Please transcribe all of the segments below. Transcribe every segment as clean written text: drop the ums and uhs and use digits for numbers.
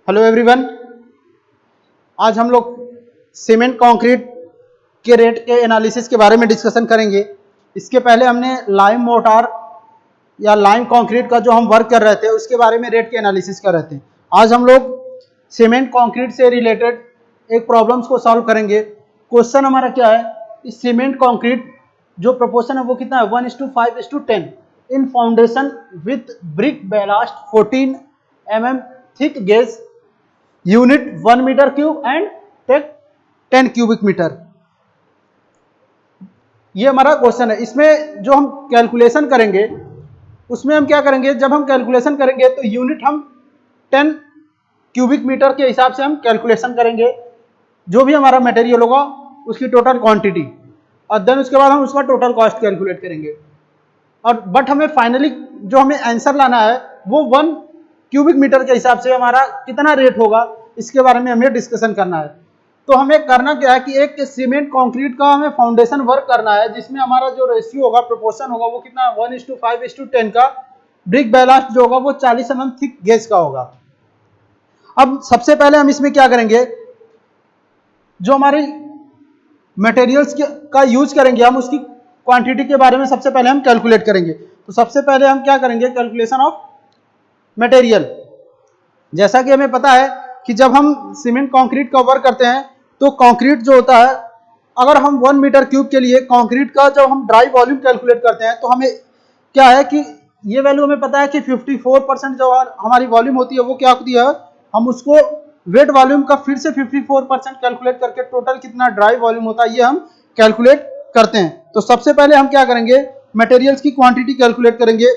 Hello everyone, आज हम लोग सीमेंट कंक्रीट के रेट के एनालिसिस के बारे में डिस्कशन करेंगे। इसके पहले हमने लाइम मोटार या लाइम कंक्रीट का जो हम वर्क कर रहे थे उसके बारे में रेट के एनालिसिस कर रहे थे। आज हम लोग सीमेंट कंक्रीट से रिलेटेड एक प्रॉब्लम्स को सॉल्व करेंगे। क्वेश्चन हमारा क्या है, इस सीमेंट कंक्रीट जो प्रोपोर्शन है वो कितना है 1:5:10 in foundation with brick ballast 14 mm thick gauge unit 1 metre cube and take 10 cubic metre. ये हमारा क्वेश्चन है। इसमें जो हम कैलकुलेशन करेंगे उसमें हम क्या करेंगे, जब हम कैलकुलेशन करेंगे तो यूनिट हम 10 क्यूबिक मीटर के हिसाब से हम कैलकुलेशन करेंगे। जो भी हमारा मटेरियल होगा उसकी टोटल क्वांटिटी, और देन उसके बाद हम उसका टोटल कॉस्ट कैलकुलेट करेंगे। और बट हमें फाइनली जो हमें आंसर लाना है वो 1 क्यूबिक मीटर के हिसाब से हमारा कितना रेट होगा, इसके बारे में हमें डिस्कशन करना है। तो हमें करना क्या है कि एक सीमेंट कंक्रीट का हमें फाउंडेशन वर्क करना है जिसमें हमारा जो रेशियो होगा, प्रोपोर्शन होगा वो कितना 1:5:10 का। ब्रिक बैलास्ट जो होगा वो 40 mm थिक गेज का होगा। अब सबसे पहले हम इसमें क्या करेंगे, जो हमारी मटेरियल्स का यूज करेंगे हम उसकी क्वांटिटी के बारे में सबसे पहले हम कैलकुलेट करेंगे। तो सबसे पहले हम क्या करेंगे, कैलकुलेशन ऑफ मटेरियल। जैसा कि हमें पता है कि जब हम सीमेंट कंक्रीट का वर्क करते हैं तो कंक्रीट जो होता है, अगर हम 1 मीटर क्यूब के लिए कंक्रीट का जब हम ड्राई वॉल्यूम कैलकुलेट करते हैं तो हमें क्या है कि ये वैल्यू हमें पता है कि 54% जो हमारी वॉल्यूम होती है वो क्या होती है, हम उसको वेट वॉल्यूम का फिर से 54% कैलकुलेट करके टोटल कितना ड्राई वॉल्यूम होता है ये हम कैलकुलेट करते हैं। तो सबसे पहले हम क्या करेंगे, मटेरियल्स की क्वांटिटी कैलकुलेट करेंगे।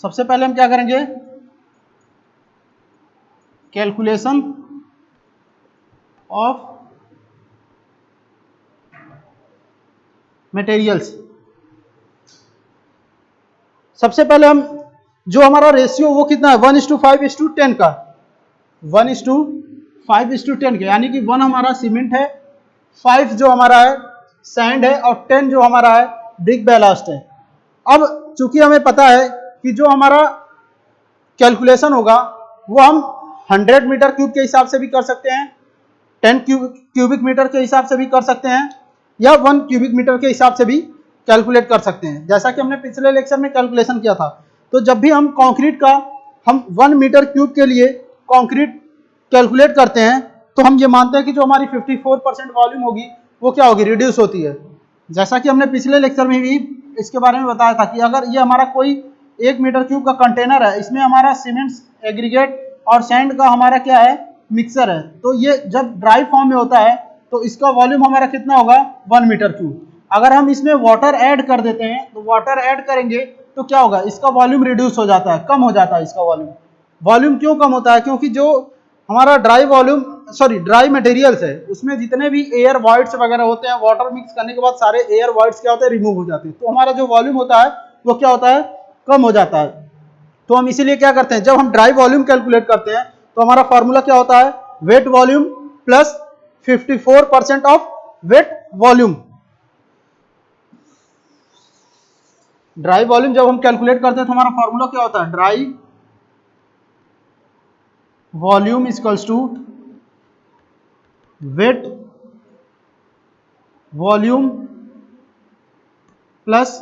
सबसे पहले हम क्या करेंगे, कैलकुलेशन ऑफ मटेरियल्स। सबसे पहले हम जो हमारा रेशियो वो कितना है 1:5:10 का, 1:5:10 का, यानी कि 1 हमारा सीमेंट है, 5 जो हमारा है सैंड है और 10 जो हमारा है ब्रिक बैलास्ट है। अब चूंकि हमें पता है कि जो हमारा कैलकुलेशन होगा वो हम 100 मीटर क्यूब के हिसाब से भी कर सकते हैं, 10 क्यूबिक मीटर के हिसाब से भी कर सकते हैं, या 1 क्यूबिक मीटर के हिसाब से भी कैलकुलेट कर सकते हैं, जैसा कि हमने पिछले लेक्चर में कैलकुलेशन किया था। तो जब भी हम कंक्रीट का हम 1 मीटर क्यूब के लिए कंक्रीट कैलकुलेट करते हैं तो हम ये मानते हैं कि जो हमारी 54% वॉल्यूम होगी वो क्या होगी, रिड्यूस होती है। जैसा कि हमने पिछले लेक्चर में भी इसके बारे में बताया था कि अगर ये हमारा कोई 1 मीटर क्यूब का कंटेनर है, इसमें हमारा सीमेंट एग्रीगेट और सैंड का हमारा क्या है मिक्सर है, तो ये जब ड्राई फॉर्म में होता है तो इसका वॉल्यूम हमारा कितना होगा 1 मीटर क्यूब। अगर हम इसमें वाटर ऐड कर देते हैं तो वाटर ऐड करेंगे तो क्या होगा, इसका वॉल्यूम रिड्यूस हो जाता है, कम हो जाता है इसका वॉल्यूम। वॉल्यूम क्यों कम होता है, क्योंकि जो हमारा ड्राई मटेरियल्स है उसमें जितने भी एयर वॉइड्स वगैरह होते हैं, वाटर मिक्स करने के बाद सारे एयर वॉइड्स क्या होते हैं, रिमूव हो जाते हैं, तो हमारा जो वॉल्यूम होता है वो क्या होता है, कम हो जाता है। तो हम इसीलिए क्या करते हैं, जब हम ड्राई वॉल्यूम कैलकुलेट करते हैं तो हमारा फॉर्मूला क्या होता है, wet volume plus 54% of wet volume. Dry volume जब हम कैलकुलेट करते हैं तो हमारा फॉर्मूला क्या होता है, dry volume equals to wet volume plus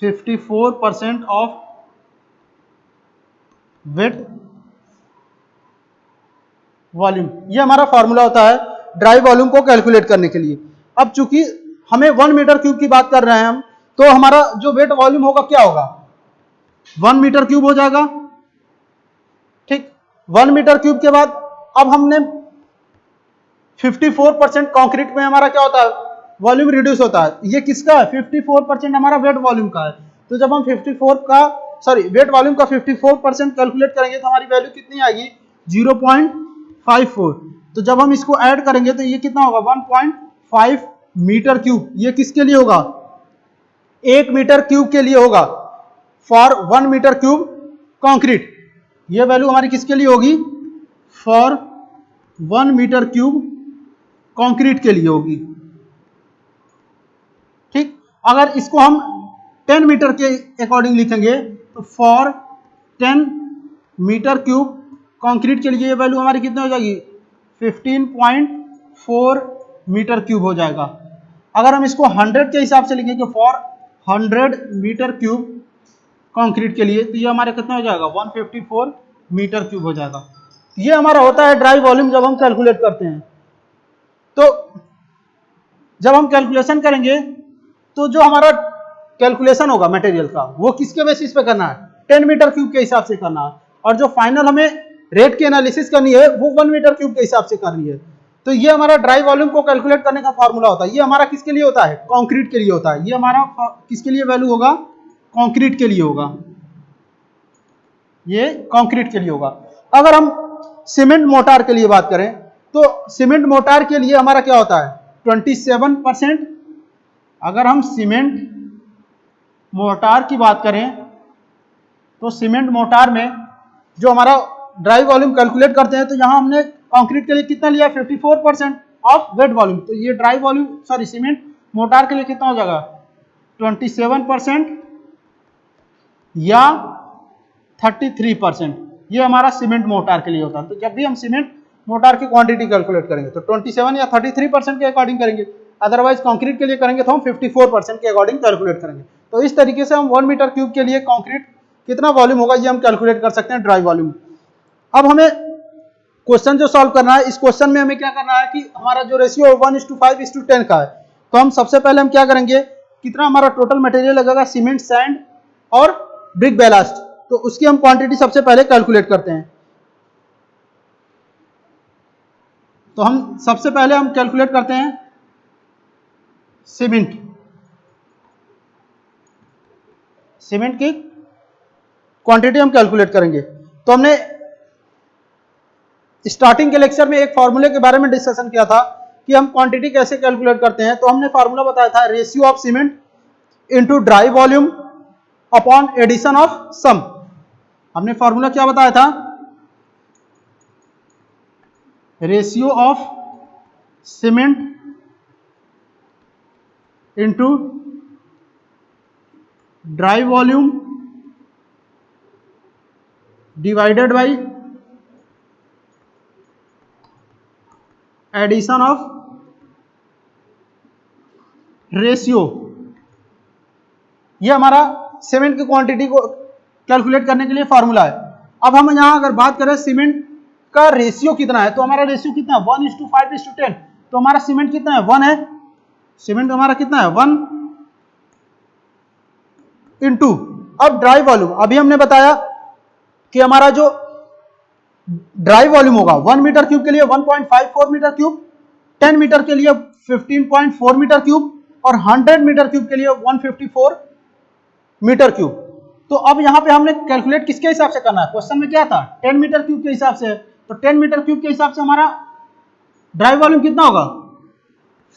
54% of wet volume. ये हमारा फॉर्मूला होता है ड्राई वॉल्यूम को कैलकुलेट करने के लिए। अब चूंकि हमें 1 मीटर क्यूब की बात कर रहे हैं हम, तो हमारा जो वेट वॉल्यूम होगा क्या होगा, 1 मीटर क्यूब हो जाएगा। ठीक, 1 मीटर क्यूब के बाद अब हमने 54% कंक्रीट में हमारा क्या होता है, वॉल्यूम रिड्यूस होता है। ये किसका है, 54% हमारा वेट वॉल्यूम का है। तो जब हम वेट वॉल्यूम का 54% कैलकुलेट करेंगे तो हमारी वैल्यू कितनी आएगी, 0.54। तो जब हम इसको ऐड करेंगे तो ये कितना होगा 1.5 मीटर क्यूब। ये किसके लिए होगा, 1 मीटर क्यूब के लिए होगा, फॉर 1 मीटर क्यूब कंक्रीट। ये वैल्यू हमारी किसके लिए होगी, फॉर 1 मीटर क्यूब कंक्रीट के लिए होगी। ठीक, अगर इसको हम 10 मीटर के अकॉर्डिंग लिखेंगे तो फॉर 10 मीटर क्यूब कंक्रीट के लिए ये वैल्यू हमारी कितनी हो जाएगी 15.4 मीटर क्यूब हो जाएगा। अगर हम इसको 100 के हिसाब से लिखेंगे फॉर 100 मीटर क्यूब कंक्रीट के लिए, तो ये हमारे कितना हो जाएगा 154 मीटर क्यूब हो जाएगा। ये हमारा होता है ड्राई वॉल्यूम जब हम कैलकुलेट करते हैं। तो जब हम कैलकुलेशन करेंगे तो जो हमारा कैलकुलेशन होगा मटेरियल का वो किसके बेसिस पे करना है 10 मीटर क्यूब के हिसाब से करना है, और जो फाइनल हमें रेट की एनालिसिस करनी है वो 1 मीटर क्यूब के हिसाब से करनी है। तो ये हमारा ड्राई वॉल्यूम को कैलकुलेट करने का फॉर्मूला होता है। ये हमारा किसके लिए होता है कंक्रीट के लिए होता है। ये हमारा किसके लिए वैल्यू होगा कंक्रीट के लिए होगा, ये कंक्रीट के लिए होगा। अगर हम सीमेंट मोटार के लिए बात करें तो सीमेंट मोटार के लिए हमारा क्या होता है 27%। अगर हम सीमेंट मोटार की बात करें तो सीमेंट मोटार में जो हमारा ड्राई वॉल्यूम कैलकुलेट करते हैं तो यहां हमने कंक्रीट के लिए कितना लिया 54% ऑफ वेट वॉल्यूम। तो ये dry volume sorry cement mortar के लिए कितना हो जाएगा 27% या 33%। ये हमारा सीमेंट मोटार के लिए होता है। तो जब भी हम सीमेंट मोटार की क्वांटिटी कैलकुलेट करेंगे तो 27 या 33% के अकॉर्डिंग करेंगे, अदरवाइज कंक्रीट के लिए करेंगे तो हम 54% के अकॉर्डिंग कैलकुलेट करेंगे। तो इस तरीके से हम 1 मीटर क्यूब के लिए कंक्रीट कितना वॉल्यूम होगा ये हम कैलकुलेट कर सकते हैं ड्राई वॉल्यूम। अब हमें क्वेश्चन जो सॉल्व करना है, इस क्वेश्चन में हमें क्या करना है कि हमारा जो रेशियो 1:5:10 का है, तो हम सबसे पहले हम क्या करेंगे कितना हमारा टोटल मटेरियल लगेगा सीमेंट सैंड और ब्रिक बेलास्ट, तो उसकी हम क्वांटिटी सबसे पहले कैलकुलेट करते हैं। तो हम सबसे पहले हम कैलकुलेट करते हैं सीमेंट की क्वांटिटी हम कैलकुलेट करेंगे। तो हमने स्टार्टिंग के लेक्चर में एक फॉर्मूले के बारे में डिस्कशन किया था कि हम क्वांटिटी कैसे कैलकुलेट करते हैं। तो हमने फॉर्मूला बताया था ratio of cement into dry volume upon addition of sum. हमने फॉर्मूला क्या बताया था ratio of cement into dry volume divided by addition of ratio. ये हमारा सीमेंट की क्वांटिटी को कैलकुलेट करने के लिए फॉर्मूला है। अब हम यहां अगर बात करें सीमेंट का रेशियो कितना है, तो हमारा रेशियो कितना है 1:5:10। तो हमारा सीमेंट कितना है 1 है, सीमेंट हमारा कितना है 1 इंटू अब ड्राई वॉल्यूम। अभी हमने बताया कि हमारा जो ड्राई वॉल्यूम होगा 1 मीटर क्यूब के लिए 1.54 मीटर क्यूब, 10 मीटर के लिए 15.4 मीटर क्यूब और 100 मीटर क्यूब के लिए 154 मीटर क्यूब। तो अब यहां पे हमने कैलकुलेट किसके हिसाब से करना है, क्वेश्चन में क्या था 10 मीटर क्यूब के हिसाब से। तो 10 मीटर क्यूब के हिसाब से हमारा ड्राई वॉल्यूम कितना होगा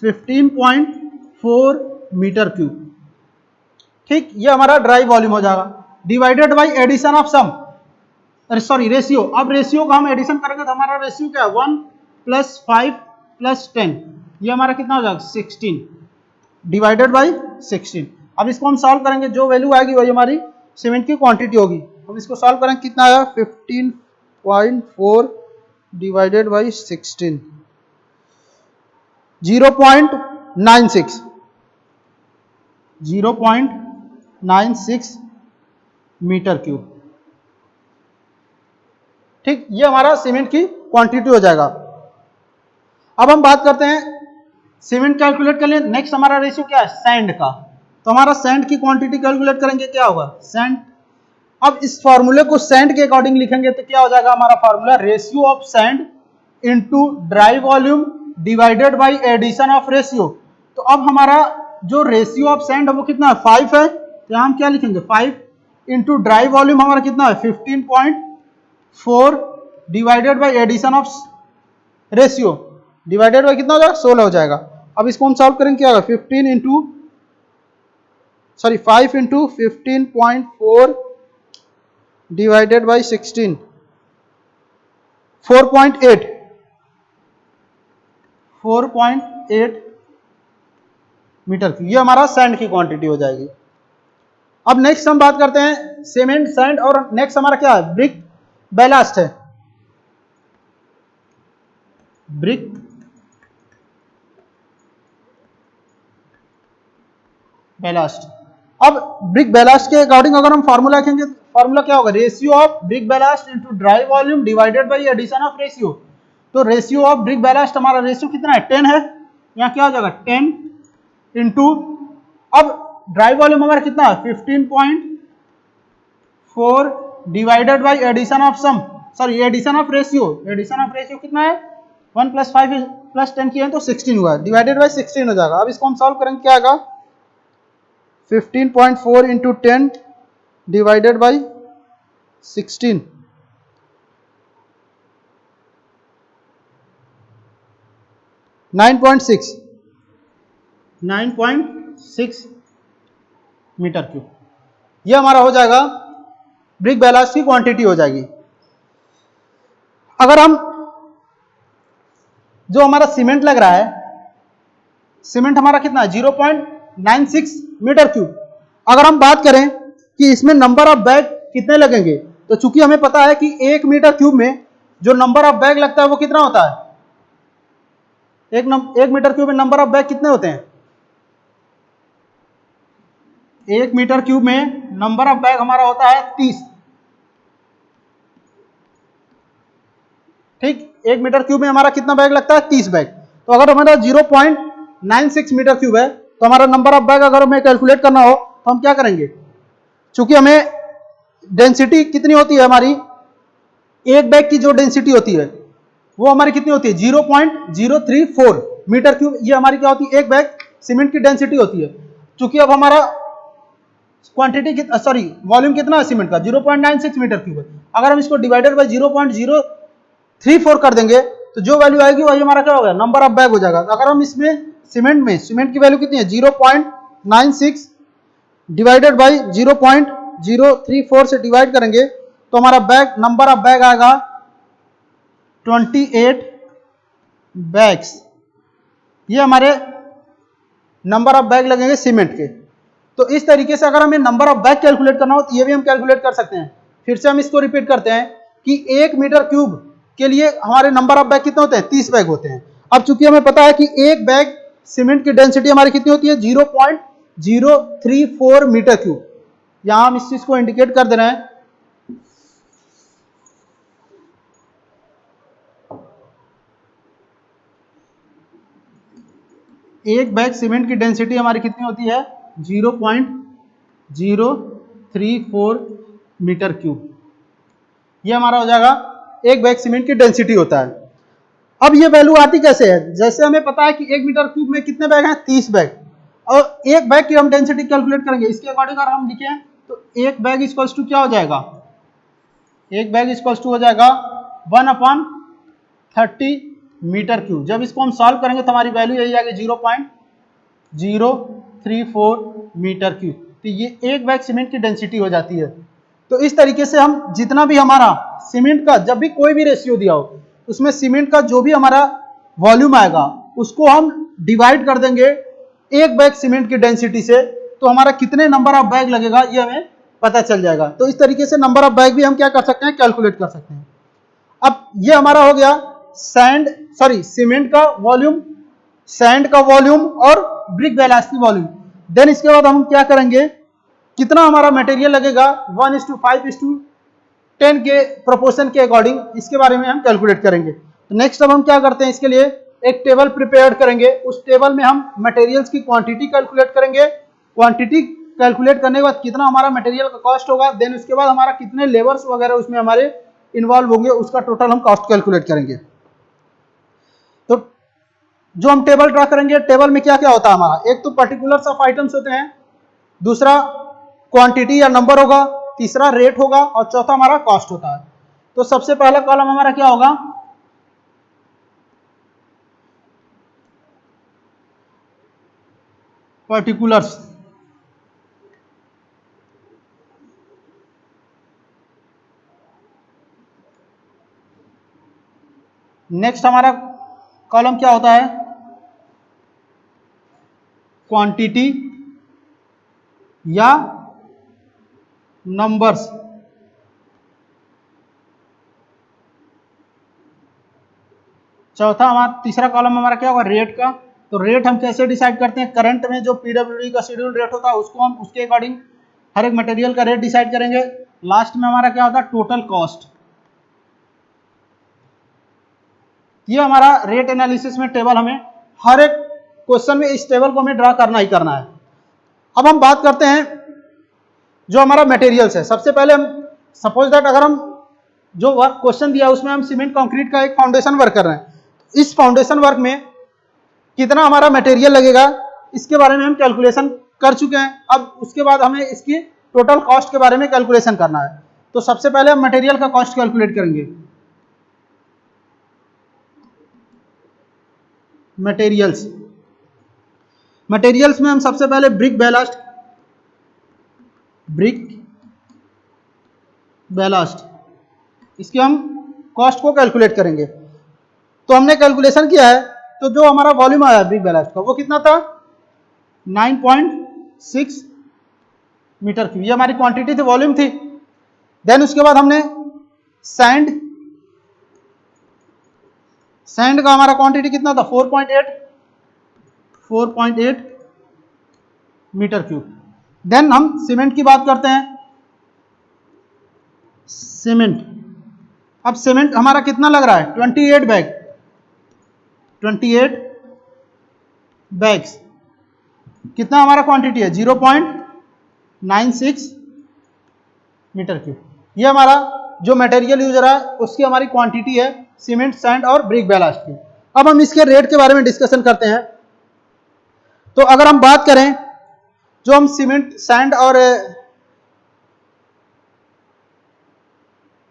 15.4 मीटर क्यूब। ठीक, ये हमारा ड्राई वॉल्यूम हो जाएगा डिवाइडेड बाई एडिशन ऑफ सम, अरे सॉरी रेशियो। अब रेशियो का हम एडिशन करेंगे तो हमारा रेशियो क्या है 1 + 5 + 10, ये हमारा कितना हो जाएगा 16 डिवाइडेड बाई 16। अब इसको हम सॉल्व करेंगे, जो वैल्यू आएगी वही हमारी सीमेंट की क्वांटिटी होगी। हम इसको सॉल्व करेंगे कितना आया 15.4 डिवाइडेड बाई 16 0.96 मीटर क्यूब। ठीक, ये हमारा सीमेंट की क्वांटिटी हो जाएगा। अब हम बात करते हैं सीमेंट कैलकुलेट कर लिए, नेक्स्ट हमारा रेशियो क्या है सैंड का। तो हमारा सैंड की क्वांटिटी कैलकुलेट करेंगे, क्या होगा सैंड। अब इस फॉर्मूले को सैंड के अकॉर्डिंग लिखेंगे तो क्या हो जाएगा हमारा formula ratio of sand into dry volume divided by addition of ratio. तो अब हमारा जो रेशियो ऑफ सैंड है वो कितना है 5 है, तो हम क्या लिखेंगे 5 इंटू ड्राई वॉल्यूम हमारा कितना है 15.4 divided by addition of ratio divided by कितना हो जाएगा 16 हो जाएगा। अब इसको हम सॉल्व करेंगे, क्या होगा 5 into 15.4 divided by 16 4.8 metre cube, ये हमारा सैंड की क्वांटिटी हो जाएगी। अब नेक्स्ट हम बात करते हैं सीमेंट सैंड और नेक्स्ट हमारा क्या है ब्रिक बैलास्ट है, ब्रिक बैलास्ट। अब ब्रिक बैलास्ट के अकॉर्डिंग अगर हम फार्मूला लिखेंगे, फार्मूला क्या होगा, ratio of brick ballast into dry volume divided by addition of ratio. तो रेशियो ऑफ ब्रिक बैलास्ट, हमारा रेशियो कितना है, 10 है, यहाँ क्या हो जाएगा 10 इंटू, अब ड्राई वॉल्यूम हमारा कितना है 15.4 divided by addition of sum, sorry addition of ratio, addition of ratio कितना है 1 + 5 + 10 किया तो 16 हुआ, डिवाइडेड बाय 16 हो जाएगा। अब इसको हम सॉल्व करेंगे, क्या आएगा 15.4 into 10 divided by 16, 9.6 metre cube. ये हमारा हो जाएगा ब्रिक बैलास्ट की क्वांटिटी हो जाएगी। अगर हम जो हमारा सीमेंट लग रहा है, सीमेंट हमारा कितना है 0.96 मीटर क्यूब। अगर हम बात करें कि इसमें नंबर ऑफ बैग कितने लगेंगे, तो चूंकि हमें पता है कि 1 मीटर क्यूब में जो नंबर ऑफ बैग लगता है वो कितना होता है, 1 मीटर क्यूब में नंबर ऑफ बैग कितने होते हैं, 1 मीटर क्यूब में नंबर ऑफ बैग हमारा होता है 30। ठीक, 1 मीटर क्यूब में हमारा कितना बैग लगता है 30 बैग। तो अगर हमारा 0.96 मीटर क्यूब है तो हमारा नंबर ऑफ बैग अगर हमें कैलकुलेट करना हो तो हम क्या करेंगे, चूंकि हमें डेंसिटी कितनी होती है हमारी, एक बैग की जो डेंसिटी होती है वो हमारी कितनी होती है 0.034 मीटर क्यूब। ये हमारी क्या होती है, एक बैग सीमेंट की डेंसिटी होती है। चूंकि अब हमारा क्वांटिटी सॉरी वॉल्यूम कितना है सीमेंट का 0.96 मीटर क्यूब है, अगर हम इसको डिवाइडेड बाय 0.034 कर देंगे तो जो वैल्यू आएगी वही हमारा क्या होगा, नंबर ऑफ बैग हो जाएगा। अगर हम इसमें सीमेंट की वैल्यू कितनी है 0.96 डिवाइडेड बाई 0.034 से डिवाइड करेंगे तो हमारा बैग नंबर ऑफ बैग आएगा 28 बैग्स। ये हमारे नंबर ऑफ बैग लगेंगे सीमेंट के। तो इस तरीके से अगर हमें नंबर ऑफ बैग कैलकुलेट करना हो तो ये भी हम कैलकुलेट कर सकते हैं। फिर से हम इसको रिपीट करते हैं कि 1 मीटर क्यूब के लिए हमारे नंबर ऑफ बैग कितने होते हैं 30 बैग होते हैं। अब चूंकि हमें पता है कि एक बैग सीमेंट की डेंसिटी हमारी कितनी होती है 0.034 मीटर क्यूब, यहां हम इस चीज को इंडिकेट कर दे रहे हैं। एक बैग सीमेंट की डेंसिटी हमारी कितनी होती है 0.034 मीटर क्यूब। ये हमारा हो जाएगा एक बैग सीमेंट की डेंसिटी होता है। अब ये वैल्यू आती कैसे है, जैसे हमें पता है कि 1 मीटर क्यूब में कितने बैग हैं 30 बैग, और एक बैग की हम डेंसिटी कैलकुलेट करेंगे, इसके अकॉर्डिंग अगर हम लिखें तो एक बैग इक्वल्स टू क्या हो जाएगा, एक बैग इक्वल्स टू हो जाएगा 1/30 मीटर क्यूब। जब इसको हम सॉल्व करेंगे तो हमारी वैल्यू यही आएगी 0.034 मीटर क्यूब। तो ये एक बैग सीमेंट की डेंसिटी हो जाती है। तो इस तरीके से हम जितना भी हमारा सीमेंट का जब भी कोई भी रेशियो दिया हो उसमें सीमेंट का जो भी हमारा वॉल्यूम आएगा उसको हम डिवाइड कर देंगे एक बैग सीमेंट की डेंसिटी से, तो हमारा कितने नंबर ऑफ बैग लगेगा ये हमें पता चल जाएगा। तो इस तरीके से नंबर ऑफ बैग भी हम क्या कर सकते हैं, कैलकुलेट कर सकते हैं। अब ये हमारा हो गया सीमेंट का वॉल्यूम, सैंड का वॉल्यूम और ब्रिक बैलास्ट की वॉल्यूम। देन इसके बाद हम क्या करेंगे, कितना हमारा मटेरियल लगेगा 1:5:10 के प्रोपोर्शन के अकॉर्डिंग, इसके बारे में हम कैलकुलेट करेंगे। तो नेक्स्ट अब हम क्या करते हैं, इसके लिए एक टेबल प्रिपेयर करेंगे। उस टेबल में हम मटेरियल्स की क्वांटिटी कैलकुलेट करेंगे। क्वांटिटी कैलकुलेट करने के बाद कितना हमारा मटेरियल का कॉस्ट होगा, देन उसके बाद हमारा कितने लेबर्स वगैरह उसमें हमारे इन्वॉल्व होंगे, उसका टोटल हम कॉस्ट कैलकुलेट करेंगे। तो जो हम टेबल ड्रा करेंगे, टेबल में क्या क्या होता है हमारा, एक तो पर्टिकुलर्स ऑफ आइटम्स होते हैं, दूसरा क्वांटिटी या नंबर होगा, तीसरा रेट होगा और चौथा हमारा कॉस्ट होता है। तो सबसे पहला कॉलम हमारा क्या होगा, पर्टिकुलर्स। नेक्स्ट हमारा कॉलम क्या होता है, क्वांटिटी या नंबर्स। चौथा हमारा तीसरा कॉलम हमारा क्या होगा, रेट का। तो रेट हम कैसे डिसाइड करते हैं, करंट में जो पीडब्ल्यूडी का शेड्यूल रेट होता है उसको हम उसके अकॉर्डिंग हर एक मटेरियल का रेट डिसाइड करेंगे। लास्ट में हमारा क्या होता है, टोटल कॉस्ट। ये हमारा रेट एनालिसिस में टेबल हमें हर एक क्वेश्चन में इस टेबल को हमें ड्रा करना ही करना है। अब हम बात करते हैं जो हमारा मटेरियल्स है। सबसे पहले हम सपोज दैट अगर हम जो वर्क क्वेश्चन दिया उसमें हम सीमेंट कंक्रीट का एक फाउंडेशन वर्क कर रहे हैं, इस फाउंडेशन वर्क में कितना हमारा मटेरियल लगेगा इसके बारे में हम कैलकुलेशन कर चुके हैं। अब उसके बाद हमें इसकी टोटल कॉस्ट के बारे में कैलकुलेशन करना है। तो सबसे पहले हम मटेरियल का कॉस्ट कैलकुलेट करेंगे। मटेरियल्स में हम सबसे पहले ब्रिक बैलास्ट इसके हम कॉस्ट को कैलकुलेट करेंगे। तो हमने कैलकुलेशन किया है, तो जो हमारा वॉल्यूम आया ब्रिक बैलास्ट का वो कितना था, 9.6 मीटर क्यूब। ये हमारी क्वांटिटी थी, वॉल्यूम थी। देन उसके बाद हमने सैंड का हमारा क्वांटिटी कितना था, 4.8 मीटर क्यूब। देन हम सीमेंट की बात करते हैं। अब सीमेंट हमारा कितना लग रहा है, 28 बैग्स। कितना हमारा क्वांटिटी है, 0.96 मीटर क्यूब। ये हमारा जो मटेरियल यूज रहा है उसकी हमारी क्वांटिटी है सीमेंट, सैंड और ब्रिक बैलास्ट की। अब हम इसके रेट के बारे में डिस्कशन करते हैं। तो अगर हम बात करें जो हम सीमेंट, सैंड और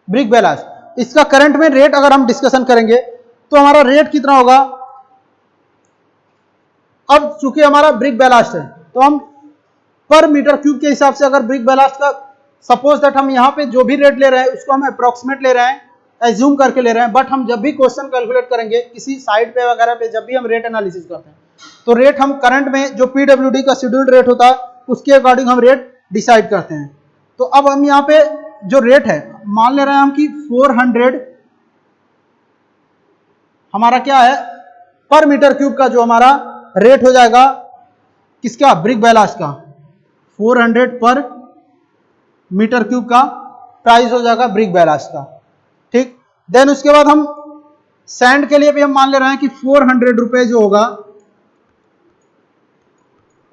ब्रिक बैलास्ट इसका करंट में रेट अगर हम डिस्कशन करेंगे तो हमारा रेट कितना होगा। अब चूंकि हमारा ब्रिक बैलास्ट है तो हम पर मीटर क्यूब के हिसाब से अगर ब्रिक बैलास्ट का सपोज दैट हम यहाँ पे जो भी रेट ले रहे हैं उसको हम अप्रोक्सीमेट ले रहे हैं, एज्यूम करके ले रहे हैं। बट हम जब भी क्वेश्चन कैलकुलेट करेंगे किसी साइट पे वगैरह पे, जब भी हम रेट एनालिसिस करते हैं तो रेट हम करंट में जो पीडब्ल्यूडी का शेड्यूल्ड रेट होता है उसके अकॉर्डिंग हम रेट डिसाइड करते हैं। तो अब हम यहाँ पे जो रेट है मान ले रहे हैं हम कि 400 हमारा क्या है पर मीटर क्यूब का जो हमारा रेट हो जाएगा किसका, ब्रिक बैलास्ट का। 400 पर मीटर क्यूब का प्राइस हो जाएगा ब्रिक बैलास्ट का, ठीक। देन उसके बाद हम सैंड के लिए भी हम मान ले रहे हैं कि 400 रुपए जो होगा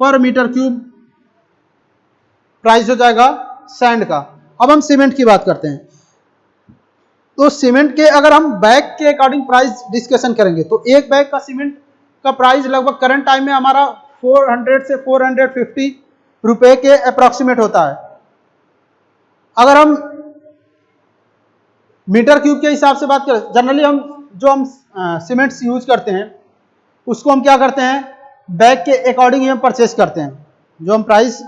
पर मीटर क्यूब प्राइस हो जाएगा सैंड का। अब हम सीमेंट की बात करते हैं। तो सीमेंट के अगर हम बैग के अकॉर्डिंग प्राइस डिस्कशन करेंगे तो एक बैग का सीमेंट का प्राइस लगभग करंट टाइम में हमारा 400 से 450 रुपए के अप्रोक्सीमेट होता है। अगर हम मीटर क्यूब के हिसाब से बात करें, जनरली हम सीमेंट्स यूज करते हैं उसको हम क्या करते हैं, बैग के अकॉर्डिंग ही हम परचेस करते हैं। जो हम प्राइस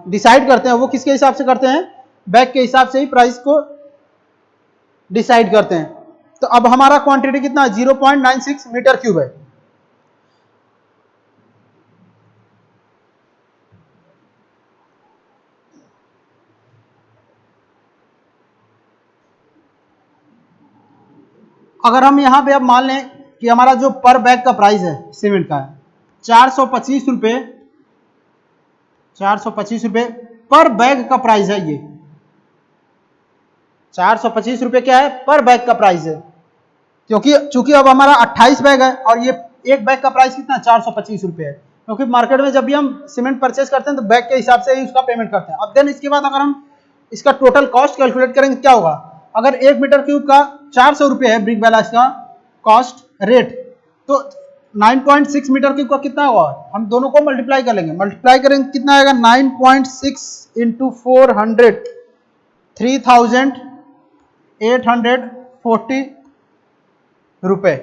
डिसाइड करते हैं वो किसके हिसाब से करते हैं, बैग के हिसाब से ही प्राइस को डिसाइड करते हैं। तो अब हमारा क्वांटिटी कितना है, 0.96 मीटर क्यूब है। अगर हम यहां पे अब मान लें कि हमारा जो पर बैग का प्राइस है सीमेंट का 425 रुपए, 425 रुपए पर बैग का प्राइस है। ये 425 रुपए क्या है, पर बैग का प्राइस है। क्योंकि चूंकि अब हमारा 28 बैग है और ये एक बैग का प्राइस कितना 425 रुपए है। क्योंकि मार्केट में जब भी हम सीमेंट परचेस करते हैं तो बैग के हिसाब से ही उसका पेमेंट करते हैं। अब देन इसके बाद अगर हम इसका टोटल कॉस्ट कैलकुलेट करेंगे क्या होगा, अगर 1 मीटर क्यूब का 400 रुपए है ब्रिक बैलास्ट का कॉस्ट रेट, तो 9.6 मीटर क्यूब का कितना होगा, हम दोनों को मल्टीप्लाई कर लेंगे। मल्टीप्लाई करेंगे कितना आएगा, 9.6 इंटू 400, 3840 रुपए।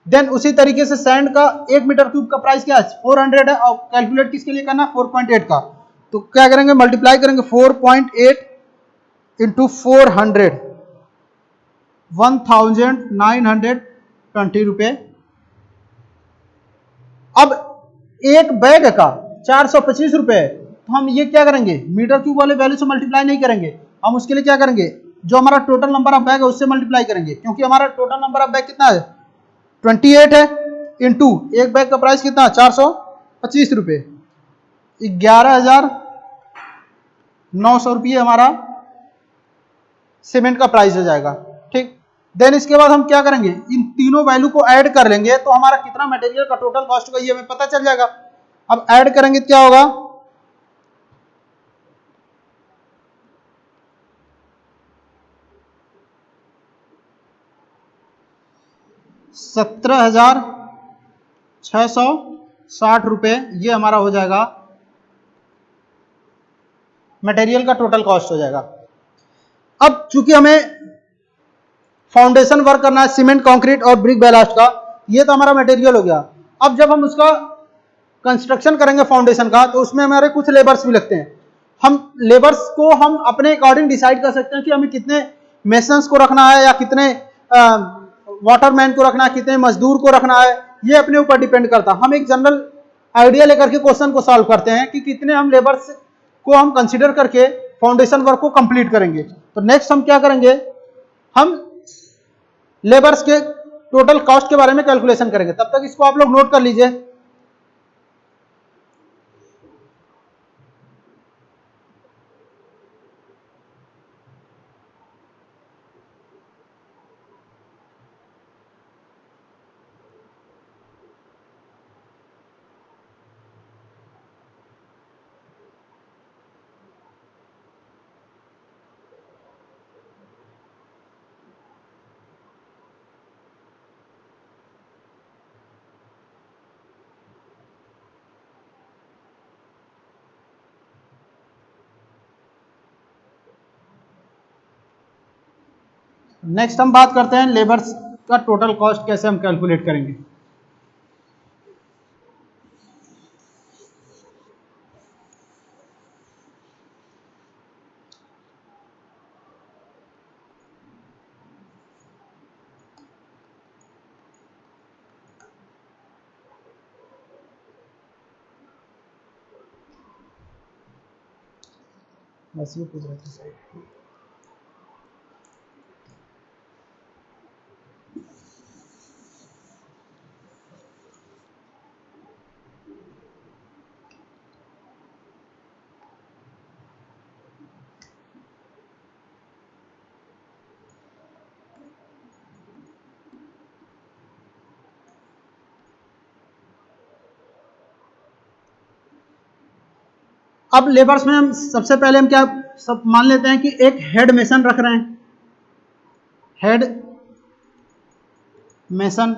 देन उसी तरीके से सैंड का 1 मीटर क्यूब का प्राइस क्या है, 400 है और कैलकुलेट किसके लिए करना है, 4.8 का। तो क्या करेंगे, मल्टीप्लाई करेंगे 4.8 इंटू 400, 1920 रुपए। अब एक बैग का 425 रुपए, तो हम ये क्या करेंगे, मीटर क्यूब वाले वैल्यू से मल्टीप्लाई नहीं करेंगे, हम उसके लिए क्या करेंगे, जो हमारा टोटल नंबर ऑफ बैग है उससे मल्टीप्लाई करेंगे, क्योंकि हमारा टोटल नंबर ऑफ बैग कितना है 28 है, इंटू एक बैग का प्राइस कितना 425 रुपये, 11,900 रुपये हमारा सीमेंट का प्राइस हो जाएगा। ठीक, देन इसके बाद हम क्या करेंगे, इन तीनों वैल्यू को ऐड कर लेंगे तो हमारा कितना मटेरियल का टोटल कॉस्ट होगा ये हमें पता चल जाएगा। अब ऐड करेंगे क्या होगा, 17,660 रुपये ये हमारा हो जाएगा, मटेरियल का टोटल कॉस्ट हो जाएगा। अब चूंकि हमें फाउंडेशन वर्क करना है सीमेंट, कंक्रीट और ब्रिक बैलास्ट का, ये तो हमारा मटेरियल हो गया। अब जब हम उसका कंस्ट्रक्शन करेंगे फाउंडेशन का, तो उसमें हमारे कुछ लेबर्स भी लगते हैं। हम लेबर्स को हम अपने अकॉर्डिंग डिसाइड कर सकते हैं कि हमें कितने मेसन्स को रखना है या कितने वाटरमैन को रखना है, कितने मजदूर को रखना है, ये अपने ऊपर डिपेंड करता है। हम एक जनरल आइडिया लेकर के क्वेश्चन को सॉल्व करते हैं कि कितने हम लेबर्स को हम कंसीडर करके फाउंडेशन वर्क को कंप्लीट करेंगे। तो नेक्स्ट हम क्या करेंगे, हम लेबर्स के टोटल कॉस्ट के बारे में कैलकुलेशन करेंगे। तब तक इसको आप लोग नोट कर लीजिए। नेक्स्ट हम बात करते हैं लेबर्स का टोटल कॉस्ट कैसे हम कैलकुलेट करेंगे। बस ये पूछ रहे थे। अब लेबर्स में हम सबसे पहले हम क्या सब मान लेते हैं कि एक हेड मेसन रख रहे हैं, हेड मेसन,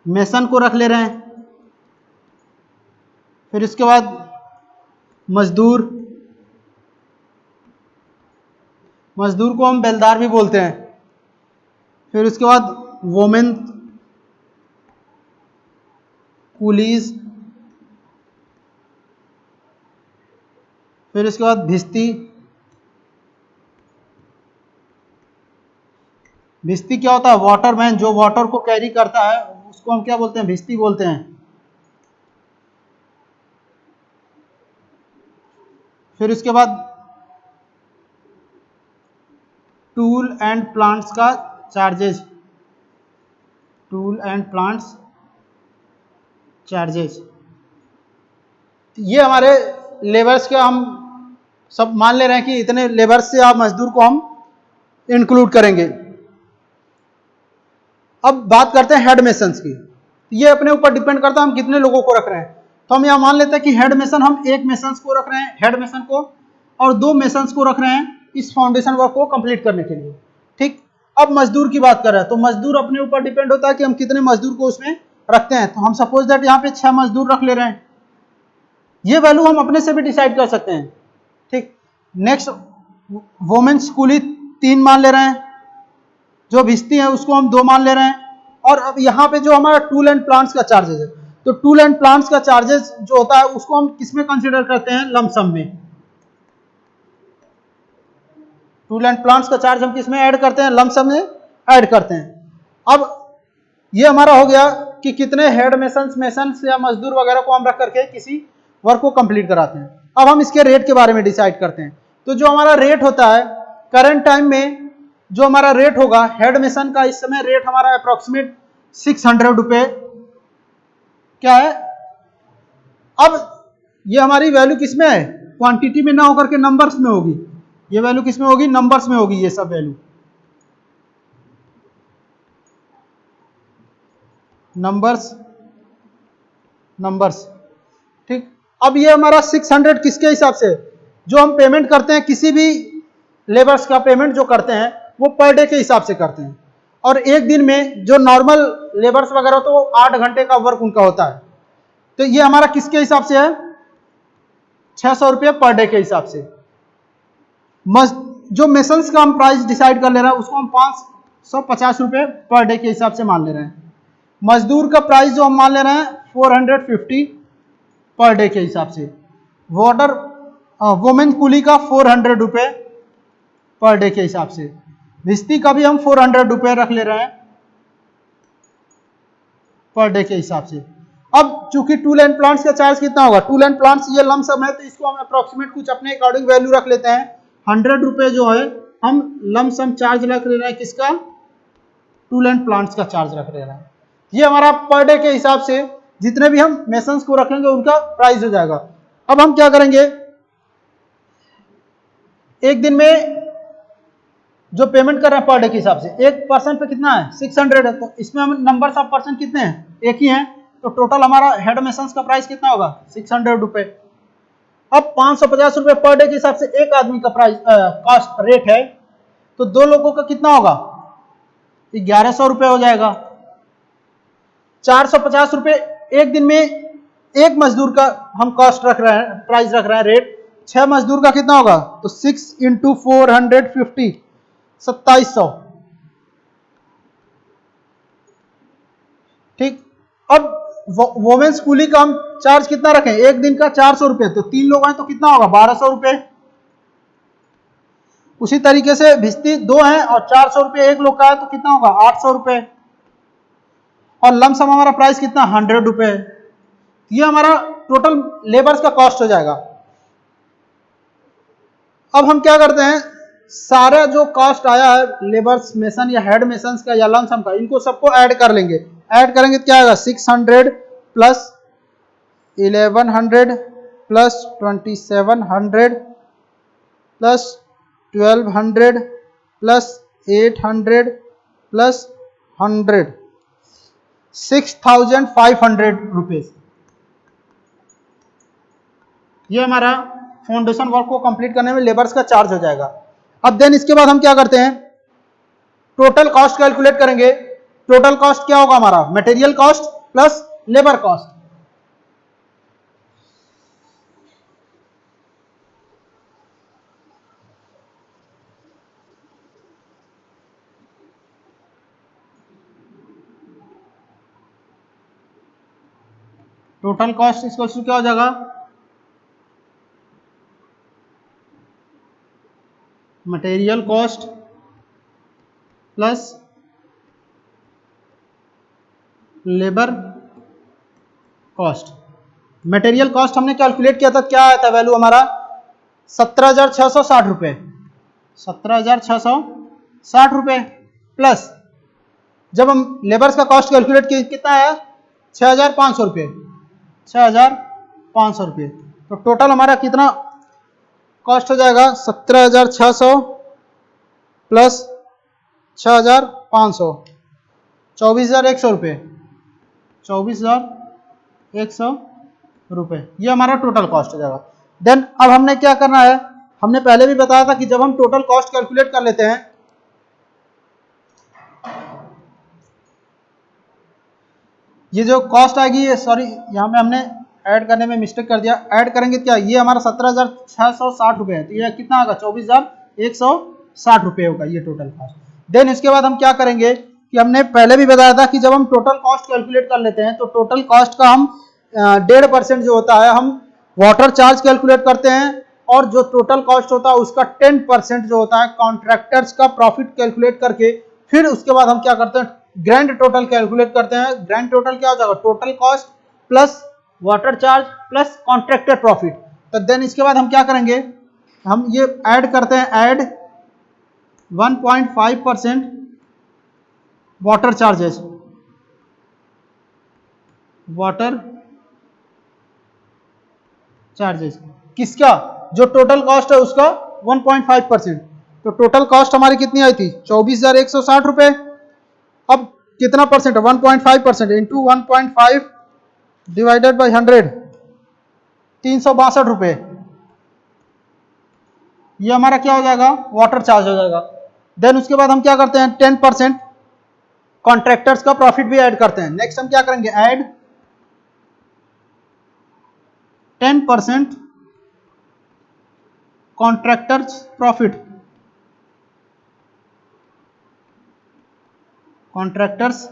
मेसन को रख ले रहे हैं। फिर इसके बाद मजदूर, मजदूर को हम बेलदार भी बोलते हैं। फिर उसके बाद वोमेन, कूलीज, फिर इसके बाद भिस्ती। भिस्ती क्या होता है, वाटरमैन, जो वाटर को कैरी करता है उसको हम क्या बोलते हैं, भिस्ती बोलते हैं। फिर इसके बाद टूल एंड प्लांट्स का charges, tool and plants charges, ये हमारे लेबर्स के हम सब मान ले रहे हैं कि इतने लेबर्स से आप मजदूर को हम इंक्लूड करेंगे। अब बात करते हैं हेड मेसन्स की। ये अपने ऊपर डिपेंड करता है हम कितने लोगों को रख रहे हैं। तो हम यहां मान लेते हैं कि हेड मेसन हम एक मेसन्स को रख रहे हैं, हेड मेसन को, और दो मेसन्स को रख रहे हैं इस फाउंडेशन वर्क को कंप्लीट करने के लिए। ठीक, अब मजदूर की बात कर रहे हैं तो मजदूर अपने ऊपर डिपेंड होता है कि हम कितने मजदूर को उसमें रखते हैं। तो हम सपोज दैट यहाँ पे 6 मजदूर रख ले रहे हैं, ये वैल्यू हम अपने से भी डिसाइड कर सकते हैं। ठीक, नेक्स्ट वोमेन्स कूली 3 मान ले रहे हैं, जो भिस्ती है उसको हम 2 मान ले रहे हैं। और अब यहाँ पे जो हमारा टूल एंड प्लांट्स का चार्जेस है, तो टूल एंड प्लांट्स का चार्जेस जो होता है उसको हम किसमें कंसीडर करते हैं, लमसम में। टूल एंड प्लांट्स का चार्ज हम किसमें ऐड करते हैं, लमसम में ऐड करते हैं। अब ये हमारा हो गया कि कितने हेड मेसन्स या मजदूर वगैरह को हम रख करके किसी वर्क को कंप्लीट कराते हैं। अब हम इसके रेट के बारे में डिसाइड करते हैं। तो जो हमारा रेट होता है करंट टाइम में जो हमारा रेट होगा हेड मेसन का, इस समय रेट हमारा अप्रोक्सीमेट 600 रुपए क्या है। अब ये हमारी वैल्यू किसमें है, क्वांटिटी में ना होकर के नंबर्स में होगी। ये वैल्यू किसमें होगी, नंबर्स में होगी ये सब वैल्यू, नंबर्स ठीक। अब ये हमारा 600 किसके हिसाब से, जो हम पेमेंट करते हैं किसी भी लेबर्स का पेमेंट जो करते हैं वो पर डे के हिसाब से करते हैं, और एक दिन में जो नॉर्मल लेबर्स वगैरह तो 8 घंटे का वर्क उनका होता है, तो ये हमारा किसके हिसाब से है, 600 रुपये पर डे के हिसाब से। जो मेसन्स का हम प्राइस डिसाइड कर ले रहे हैं उसको हम 550 रुपये पर डे के हिसाब से मान ले रहे हैं। मजदूर का प्राइस जो हम मान ले रहे हैं 450 पर डे के हिसाब से। वुमेन कुली का 400 रुपये पर डे के हिसाब से। भिस्ती का भी हम 400 रुपये रख ले रहे हैं पर डे के हिसाब से। अब चूंकि टूल एंड प्लांट्स का चार्ज कितना होगा, टूल एंड प्लांट्स ये लमसम है तो इसको हम अप्रोक्सीमेट कुछ अपने अकॉर्डिंग वैल्यू रख लेते हैं। 100 रुपये जो है हम लमसम चार्ज रख ले रहे हैं, किसका, टूल एंड प्लांट्स का चार्ज रख ले रहे हैं। ये हमारा पर डे के हिसाब से जितने भी हम मेसन्स को रखेंगे उनका प्राइस हो जाएगा। अब हम क्या करेंगे, एक दिन में जो पेमेंट कर रहे हैं पर डे के हिसाब से, एक पर्सन पे कितना है 600 है, तो इसमें हम नंबर्स ऑफ पर्सन कितने हैं, एक ही हैं, तो टोटल हमारा हेड मेसन्स का प्राइस कितना होगा 600 रुपये। अब 550 रुपये पर डे के हिसाब से एक आदमी का प्राइस कॉस्ट रेट है, तो दो लोगों का कितना होगा 1100 रुपये हो जाएगा। 450 रुपये एक दिन में एक मजदूर का हम कॉस्ट रख रहे हैं, प्राइस रख रहे हैं रेट, 6 मजदूर का कितना होगा, तो 6 × 450 2700 ठीक। अब वोमेन्स कुली का हम चार्ज कितना रखें, एक दिन का 400 रुपये, तो 3 लोग हैं तो कितना होगा 1200 रुपये। उसी तरीके से भिस्ती 2 हैं और 400 रुपये एक लोग का है तो कितना होगा 800 रुपये, और लमसम हमारा प्राइस कितना 100 रुपये। ये हमारा टोटल लेबर्स का कॉस्ट हो जाएगा। अब हम क्या करते हैं, सारा जो कॉस्ट आया है लेबर्स मेसन या हेड मेसन्स का या लमसम का, इनको सबको ऐड कर लेंगे। ऐड करेंगे तो क्या आएगा 600 plus 1100 plus 2700 plus 1200 plus 800 plus 100 6500 rupees. ये हमारा फाउंडेशन वर्क को कंप्लीट करने में लेबर्स का चार्ज हो जाएगा। अब देन इसके बाद हम क्या करते हैं, टोटल कॉस्ट कैलकुलेट करेंगे। टोटल कॉस्ट क्या होगा हमारा, material cost plus labour cost. Total cost इसको क्या हो जाएगा, material cost plus labour cost. Material cost हमने कैलकुलेट किया था, क्या आया था वैल्यू हमारा 17,660 रुपये, 17,660 रुपये प्लस जब हम लेबर्स का कॉस्ट कैलकुलेट किए कितना आया 6,500 रुपये, 6,500 रुपये। तो टोटल हमारा कितना कॉस्ट हो जाएगा 17,600 प्लस 6,500 24,100 रुपये, 24,100 रुपये। ये हमारा टोटल कॉस्ट हो जाएगा। देन अब हमने क्या करना है, हमने पहले भी बताया था कि जब हम टोटल कॉस्ट कैलकुलेट कर लेते हैं, ये जो कॉस्ट आएगी, ये सॉरी यहाँ पे हमने ऐड करने में मिस्टेक कर दिया। ऐड करेंगे क्या, ये हमारा 17,660 रुपये है, तो ये कितना आएगा 24,160 रुपये होगा ये टोटल कॉस्ट। देन इसके बाद हम क्या करेंगे कि हमने पहले भी बताया था कि जब हम टोटल कॉस्ट कैलकुलेट कर लेते हैं तो टोटल कॉस्ट का हम 1.5% जो होता है हम वाटर चार्ज कैलकुलेट करते हैं, और जो टोटल कॉस्ट होता है उसका 10% जो होता है कॉन्ट्रैक्टर्स का प्रॉफिट कैलकुलेट करके, फिर उसके बाद हम क्या करते हैं ग्रैंड टोटल कैलकुलेट करते हैं। ग्रैंड टोटल क्या हो जाएगा, total cost plus water charge plus contractor profit. तो देन इसके बाद हम क्या करेंगे, हम ये ऐड करते हैं, add 1.5% water charges, water charges किसका, जो टोटल कॉस्ट है उसका 1.5%। तो टोटल कॉस्ट हमारी कितनी आई थी 24,160 रुपए। अब कितना परसेंट है 1.5% इंटू 1.5 डिवाइडेड बाई 100, 362 रुपए। ये हमारा क्या हो जाएगा वाटर चार्ज हो जाएगा। देन उसके बाद हम क्या करते हैं 10% कॉन्ट्रैक्टर्स का प्रॉफिट भी ऐड करते हैं। नेक्स्ट हम क्या करेंगे add 10% contractors profit, contractors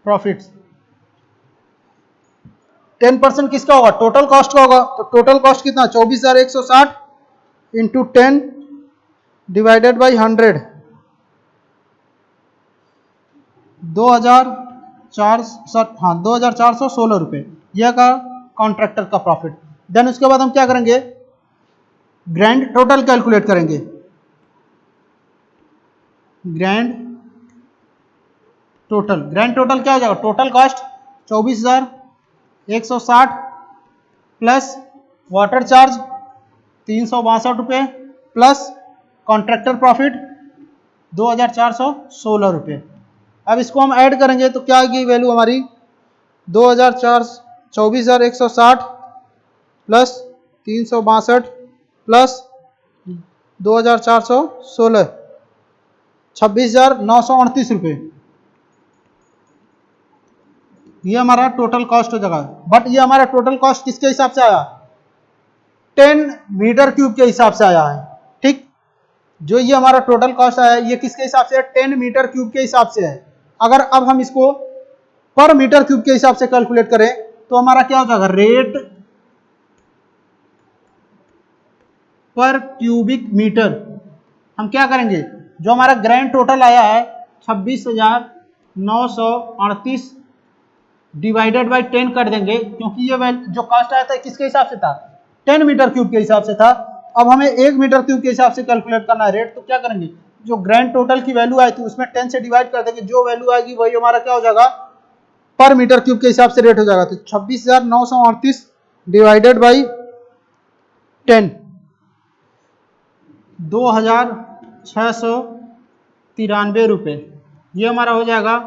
profits 10% किसका होगा टोटल कॉस्ट का होगा। तो टोटल कॉस्ट कितना 24,160 इंटू 10 डिवाइडेड बाई 100, 2,416 रुपए यह का कॉन्ट्रैक्टर का प्रॉफिट। देन उसके बाद हम क्या करेंगे ग्रैंड टोटल कैलकुलेट करेंगे। ग्रैंड टोटल क्या हो जाएगा total cost 24,160 plus water charge 362 रुपये प्लस कॉन्ट्रैक्टर प्रॉफिट 2,416 रुपये। अब इसको हम ऐड करेंगे तो क्या आएगी वैल्यू हमारी 24,160 प्लस 362 प्लस 2,416 26,938 रुपये। ये हमारा टोटल कॉस्ट हो जाएगा। बट ये हमारा टोटल कॉस्ट किसके हिसाब से आया 10 मीटर क्यूब के हिसाब से आया है। ठीक, जो ये हमारा टोटल कॉस्ट आया है ये किसके हिसाब से है 10 मीटर क्यूब के हिसाब से है। अगर अब हम इसको पर मीटर क्यूब के हिसाब से कैलकुलेट करें तो हमारा क्या हो जाएगा रेट पर क्यूबिक मीटर। हम क्या करेंगे जो हमारा ग्रैंड टोटल आया है 26,938 डिवाइडेड बाई 10 कर देंगे क्योंकि ये जो कॉस्ट आया था किसके हिसाब से था 10 मीटर क्यूब के हिसाब से था। अब हमें 1 मीटर क्यूब के हिसाब से कैलकुलेट करना है रेट। तो क्या करेंगे जो ग्रैंड टोटल की वैल्यू आई थी उसमें 10 से डिवाइड कर देंगे, जो वैल्यू आएगी वही हमारा क्या हो जाएगा पर मीटर क्यूब के हिसाब से रेट हो जाएगा। तो 26,938 डिवाइडेड बाई 10 2,693 रुपये ये हमारा हो जाएगा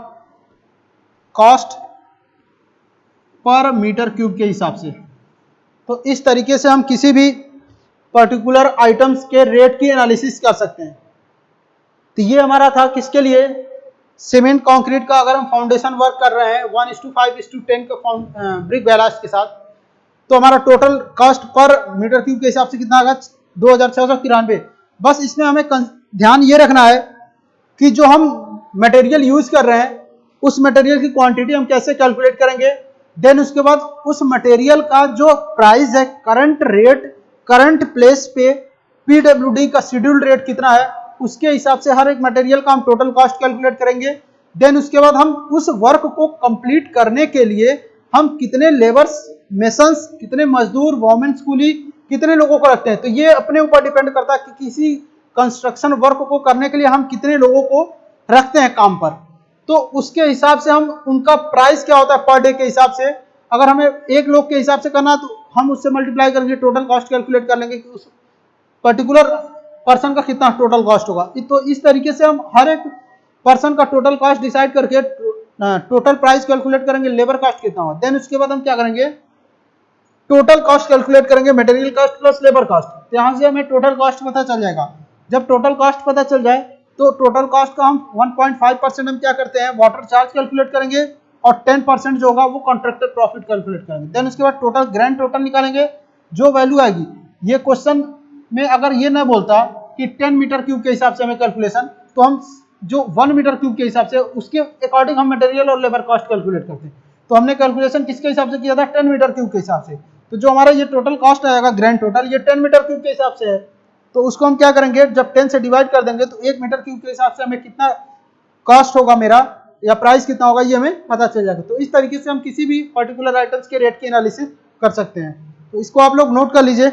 कॉस्ट पर मीटर क्यूब के हिसाब से। तो इस तरीके से हम किसी भी पर्टिकुलर आइटम्स के रेट की एनालिसिस कर सकते हैं। तो ये हमारा था किसके लिए सीमेंट कंक्रीट का। अगर हम फाउंडेशन वर्क कर रहे हैं 1:5:10 का ब्रिक बैलास्ट के साथ तो हमारा total cost per metre cube के हिसाब से कितना आएगा 2,693। बस इसमें हमें ध्यान ये रखना है कि जो हम मटेरियल यूज कर रहे हैं उस मटेरियल की क्वांटिटी हम कैसे कैलकुलेट करेंगे। देन उसके बाद उस मटेरियल का जो प्राइस है करंट रेट करंट प्लेस पे पीडब्ल्यूडी का शेड्यूल्ड रेट कितना है उसके हिसाब से हर एक मटेरियल का हम टोटल कॉस्ट कैलकुलेट करेंगे। देन उसके बाद हम उस वर्क को कंप्लीट करने के लिए हम कितने लेबर्स मेसन्स कितने मजदूर वोमेन्स कूली कितने लोगों को रखते हैं। तो ये अपने ऊपर डिपेंड करता है कि किसी कंस्ट्रक्शन वर्क को करने के लिए हम कितने लोगों को रखते हैं काम पर। तो उसके हिसाब से हम उनका प्राइस क्या होता है पर डे के हिसाब से। अगर हमें एक लोग के हिसाब से करना है तो हम उससे मल्टीप्लाई करके टोटल कॉस्ट कैलकुलेट कर लेंगे कि उस पर्टिकुलर पर्सन का कितना टोटल कॉस्ट होगा। तो इस तरीके से हम हर एक पर्सन का टोटल कॉस्ट डिसाइड करके टोटल प्राइस कैलकुलेट करेंगे लेबर कॉस्ट कितना होगा। देन उसके बाद हम क्या करेंगे टोटल कॉस्ट कैलकुलेट करेंगे material cost plus labour cost. तो यहाँ से हमें टोटल कॉस्ट पता चल जाएगा। जब टोटल कॉस्ट पता चल जाए तो टोटल कॉस्ट का हम 1.5% हम क्या करते हैं वाटर चार्ज कैलकुलेट करेंगे और 10% जो होगा वो कॉन्ट्रैक्टर प्रॉफिट कैलकुलेट करेंगे। देन उसके बाद टोटल ग्रैंड टोटल निकालेंगे जो वैल्यू आएगी। ये क्वेश्चन में अगर ये ना बोलता कि 10 मीटर क्यूब के हिसाब से हमें कैलकुलेशन तो हम जो 1 मीटर क्यूब के हिसाब से उसके अकॉर्डिंग हम मटेरियल और लेबर कॉस्ट कैलकुलेट करते हैं। तो हमने कैलकुलेशन किसके हिसाब से किया था 10 मीटर क्यूब के हिसाब से। तो जो हमारा ये टोटल कॉस्ट आएगा ग्रैंड टोटल ये 10 मीटर क्यूब के हिसाब से है। तो उसको हम क्या करेंगे जब 10 से डिवाइड कर देंगे तो 1 मीटर क्यूब के हिसाब से हमें कितना कॉस्ट होगा मेरा या प्राइस कितना होगा ये हमें पता चल जाएगा। तो इस तरीके से हम किसी भी पर्टिकुलर आइटम्स के रेट की एनालिसिस कर सकते हैं। तो इसको आप लोग नोट कर लीजिए।